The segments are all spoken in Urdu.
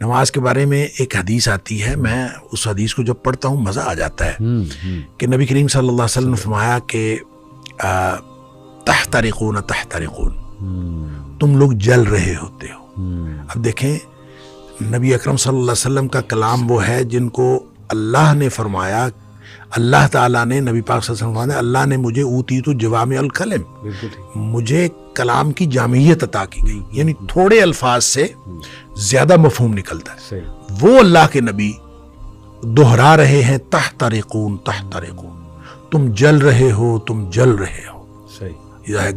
نماز کے بارے میں ایک حدیث آتی ہے، میں اس حدیث کو جب پڑھتا ہوں مزہ آ جاتا ہے کہ نبی کریم صلی اللہ علیہ وسلم نے فرمایا کہ تحترقون تحترقون، تم لوگ جل رہے ہوتے ہو۔ اب دیکھیں نبی اکرم صلی اللہ علیہ وسلم کا کلام وہ ہے جن کو اللہ نے فرمایا، اللہ تعالیٰ نے نبی پاک صلی اللہ علیہ وسلم فرمایا اللہ نے مجھے اوتیت جوامع الکلم، مجھے کلام کی جامعیت عطا کی گئی، یعنی تھوڑے الفاظ سے زیادہ مفہوم نکلتا ہے۔ وہ اللہ کے نبی دہرا رہے ہیں تحترقون تحترقون، تم جل رہے ہو، تم جل رہے ہو،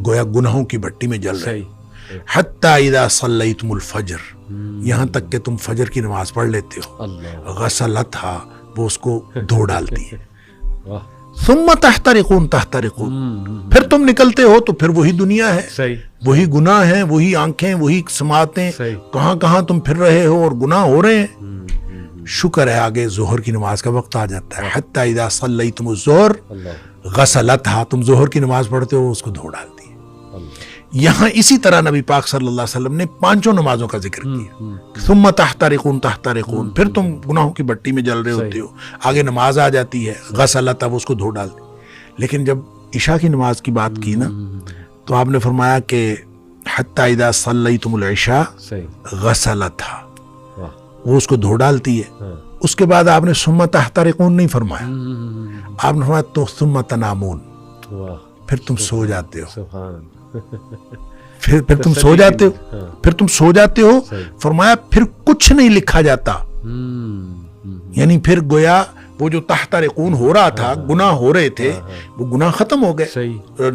گویا گناہوں کی بھٹی میں جل رہے ہو۔ حتی اذا صلیتم الفجر، یہاں تک کہ تم فجر کی نماز پڑھ لیتے ہو، غسلتھا، وہ اس کو دھو ڈالتی ہے، ثم تحترقون تحترقون، پھر تم نکلتے ہو تو پھر وہی دنیا ہے، وہی گناہ ہیں، وہی آنکھیں، وہی سماعتیں، کہاں کہاں تم پھر رہے ہو اور گناہ ہو رہے ہیں۔ شکر ہے آگے ظہر کی نماز کا وقت آ جاتا ہے، حتی اذا صلیتم الظہر غسلتھا، تم ظہر کی نماز پڑھتے ہو اس کو دھو ڈالتی ہے۔ یہاں اسی طرح نبی پاک صلی اللہ علیہ وسلم نے پانچوں نمازوں کا ذکر کیا، ثم تحترقون تحترقون، پھر تم گناہوں کی بٹی میں جل رہے ہوتے ہو، آگے نماز آ جاتی ہے، غسلتھا، وہ اس کو دھو ڈالتی۔ لیکن جب عشاء کی نماز کی بات کی نا تو آپ نے فرمایا کہ حتی اذا صلیتم العشاء غسلتھا، وہ اس کو دھو ڈالتی ہے۔ اس کے بعد آپ نے ثم تحترقون نہیں فرمایا، آپ نے فرمایا تو ثم تنامون، پھر تم سو جاتے ہو، پھر تم سو جاتے ہو، پھر تم سو جاتے ہو، فرمایا پھر کچھ نہیں لکھا جاتا، یعنی پھر گویا وہ جو تحترقون ہو رہا تھا، گناہ ہو رہے تھے، وہ گناہ ختم ہو گئے۔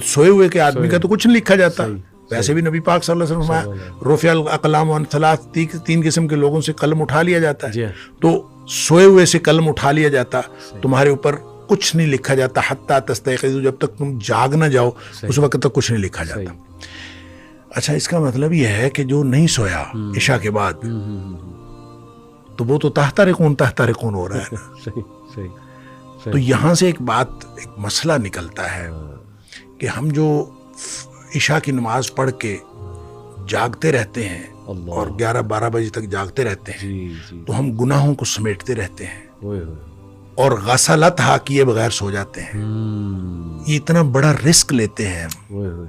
سوئے ہوئے کے آدمی کا تو کچھ نہیں لکھا جاتا، ویسے بھی نبی پاک صلی اللہ علیہ وسلم فرمایا رفع الاقلام عن ثلاث، تین قسم کے لوگوں سے قلم اٹھا لیا جاتا ہے، تو سوئے ہوئے سے قلم اٹھا لیا جاتا، تمہارے اوپر کچھ نہیں لکھا جاتا حتی تستيقظوا، جب تک تم جاگ نہ جاؤ اس وقت تک کچھ نہیں لکھا جاتا۔ اچھا، اس کا مطلب یہ ہے کہ جو نہیں سویا عشاء کے بعد تو وہ تو تحترقون تحترقون ہو رہا ہے نا۔ تو یہاں سے ایک بات، ایک مسئلہ نکلتا ہے کہ ہم جو عشاء کی نماز پڑھ کے جاگتے رہتے ہیں اور 11-12 بجے تک جاگتے رہتے ہیں تو ہم گناہوں کو سمیٹتے رہتے ہیں اور غسلتھا کیے بغیر سو جاتے ہیں۔ یہ اتنا بڑا رسک لیتے ہیں ہم،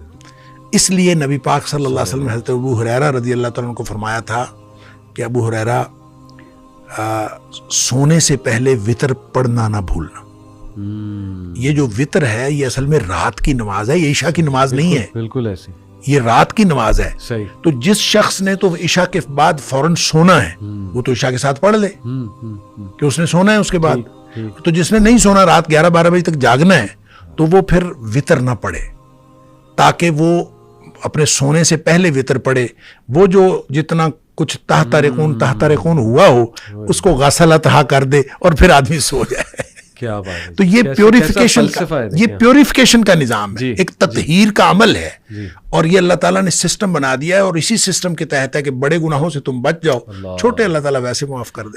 اس لیے نبی پاک صلی اللہ علیہ وسلم نے حضرت ابو ہریرہ رضی اللہ تعالیٰ عنہ کو فرمایا تھا کہ ابو ہریرہ سونے سے پہلے وتر پڑھنا نہ بھولنا۔ یہ جو وتر ہے یہ اصل میں رات کی نماز ہے، یہ عشاء کی نماز نہیں ہے، بالکل ایسی، یہ رات کی نماز ہے۔ تو جس شخص نے تو عشاء کے بعد فوراً سونا ہے وہ تو عشاء کے ساتھ پڑھ لے کہ اس نے سونا ہے اس کے بعد، تو جس نے نہیں سونا، رات 11-12 بجے تک جاگنا ہے، تو وہ پھر وتر نہ پڑھے تاکہ وہ اپنے سونے سے پہلے وتر پڑھے، وہ جو جتنا کچھ تحترقون ہوا ہو اس کو غسلتھا کر دے اور پھر آدمی سو جائے۔ کیا بات ہے، تو یہ پیوریفیکیشن کا نظام ہے، ایک تطہیر کا عمل ہے، اور یہ اللہ تعالیٰ نے سسٹم بنا دیا ہے، اور اسی سسٹم کے تحت ہے کہ بڑے گناہوں سے تم بچ جاؤ، چھوٹے اللہ تعالیٰ ویسے معاف کر دے۔